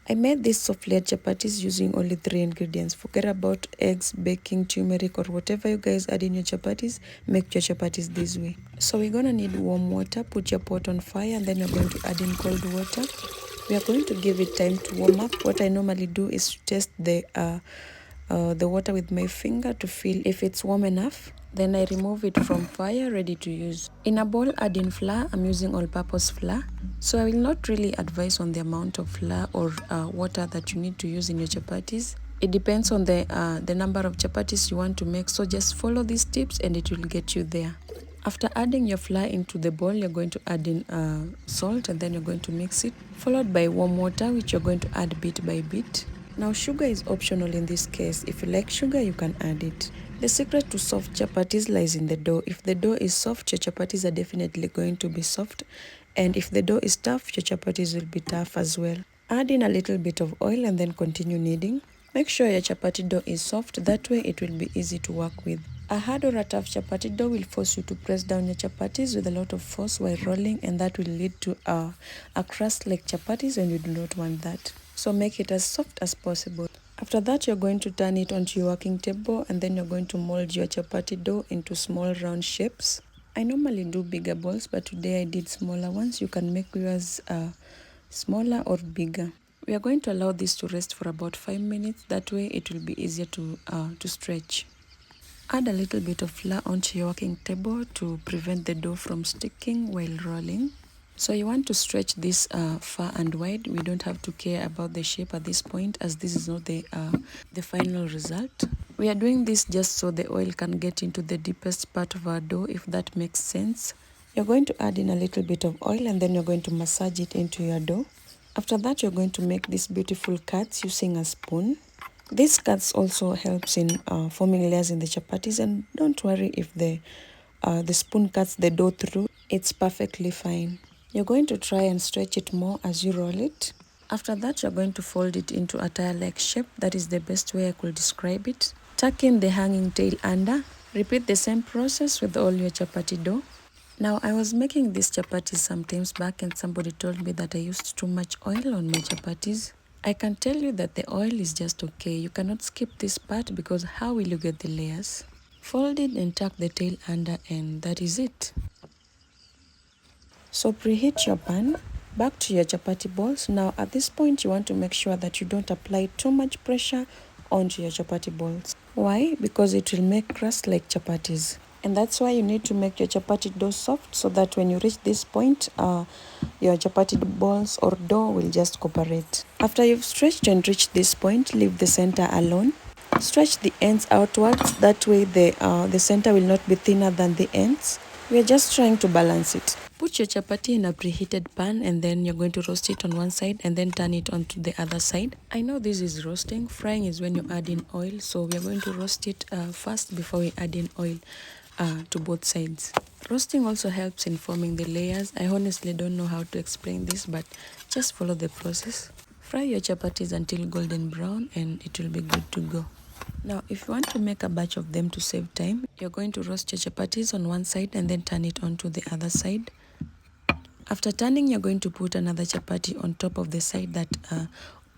I made these soft layered chapatis using only 3 ingredients. Forget about eggs, baking, turmeric, or whatever you guys add in your chapatis. Make your chapatis this way. So we're gonna need warm water. Put your pot on fire and then you're going to add in cold water. We are going to give it time to warm up. What I normally do is to test the water with my finger to feel if it's warm enough. Then I remove it from fire, ready to use. In a bowl, add in flour. I'm using all-purpose flour. So I will not really advise on the amount of flour or water that you need to use in your chapatis. It depends on the number of chapatis you want to make. So just follow these tips and it will get you there. After adding your flour into the bowl, you're going to add in salt and then you're going to mix it, followed by warm water, which you're going to add bit by bit. Now, sugar is optional in this case. If you like sugar, you can add it. The secret to soft chapatis lies in the dough. If the dough is soft, your chapatis are definitely going to be soft. And if the dough is tough, your chapatis will be tough as well. Add in a little bit of oil and then continue kneading. Make sure your chapati dough is soft, that way it will be easy to work with. A hard or a tough chapati dough will force you to press down your chapatis with a lot of force while rolling, and that will lead to a crust like chapatis, and you do not want that. So make it as soft as possible. After that, you're going to turn it onto your working table and then you're going to mold your chapati dough into small round shapes. I normally do bigger balls, but today I did smaller ones. You can make yours smaller or bigger. We are going to allow this to rest for about 5 minutes. That way it will be easier to stretch. Add a little bit of flour onto your working table to prevent the dough from sticking while rolling. So you want to stretch this far and wide. We don't have to care about the shape at this point, as this is not the final result. We are doing this just so the oil can get into the deepest part of our dough, if that makes sense. You're going to add in a little bit of oil and then you're going to massage it into your dough. After that, you're going to make these beautiful cuts using a spoon. These cuts also helps in forming layers in the chapatis, and don't worry if the spoon cuts the dough through, it's perfectly fine. You're going to try and stretch it more as you roll it. After that, you're going to fold it into a tire-like shape. That is the best way I could describe it. Tuck in the hanging tail under. Repeat the same process with all your chapati dough. Now, I was making these chapatis some times back and somebody told me that I used too much oil on my chapatis. I can tell you that the oil is just okay. You cannot skip this part because how will you get the layers? Fold it and tuck the tail under, and that is it. So preheat your pan. Back to your chapati balls. Now at this point you want to make sure that you don't apply too much pressure onto your chapati balls. Why? Because it will make crust like chapatis. And that's why you need to make your chapati dough soft, so that when you reach this point, your chapati balls or dough will just cooperate. After you've stretched and reached this point, leave the center alone. Stretch the ends outwards, that way the center will not be thinner than the ends. We are just trying to balance it. Put your chapati in a preheated pan and then you're going to roast it on one side and then turn it onto the other side. I know this is roasting. Frying is when you add in oil, so we are going to roast it first before we add in oil to both sides. Roasting also helps in forming the layers. I honestly don't know how to explain this, but just follow the process. Fry your chapatis until golden brown and it will be good to go. Now, if you want to make a batch of them to save time, you're going to roast your chapatis on one side and then turn it onto the other side. After turning, you're going to put another chapati on top of the side that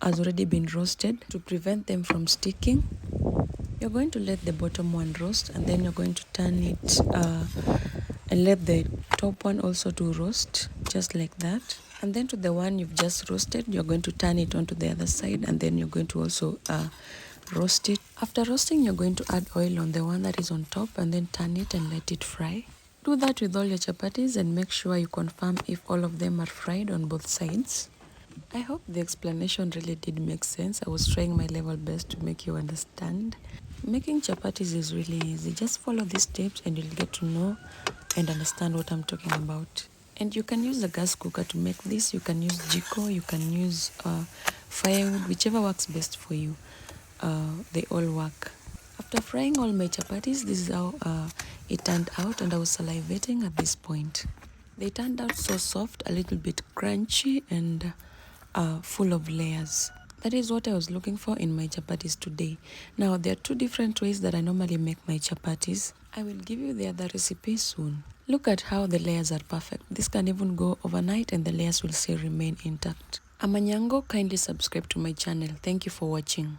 has already been roasted to prevent them from sticking. You're going to let the bottom one roast and then you're going to turn it and let the top one also to roast, just like that. And then to the one you've just roasted, you're going to turn it onto the other side and then you're going to also roast it. After roasting, you're going to add oil on the one that is on top and then turn it and let it fry. Do that with all your chapatis and make sure you confirm if all of them are fried on both sides. I hope the explanation really did make sense. I was trying my level best to make you understand. Making chapatis is really easy. Just follow these steps and you'll get to know and understand what I'm talking about. And you can use a gas cooker to make this. You can use jiko, you can use firewood, whichever works best for you. They all work. After frying all my chapatis, this is how it turned out, and I was salivating at this point. They turned out so soft, a little bit crunchy and full of layers. That is what I was looking for in my chapatis today. Now, there are two different ways that I normally make my chapatis. I will give you the other recipe soon. Look at how the layers are perfect. This can even go overnight and the layers will still remain intact. I'm Anyango. Kindly subscribe to my channel. Thank you for watching.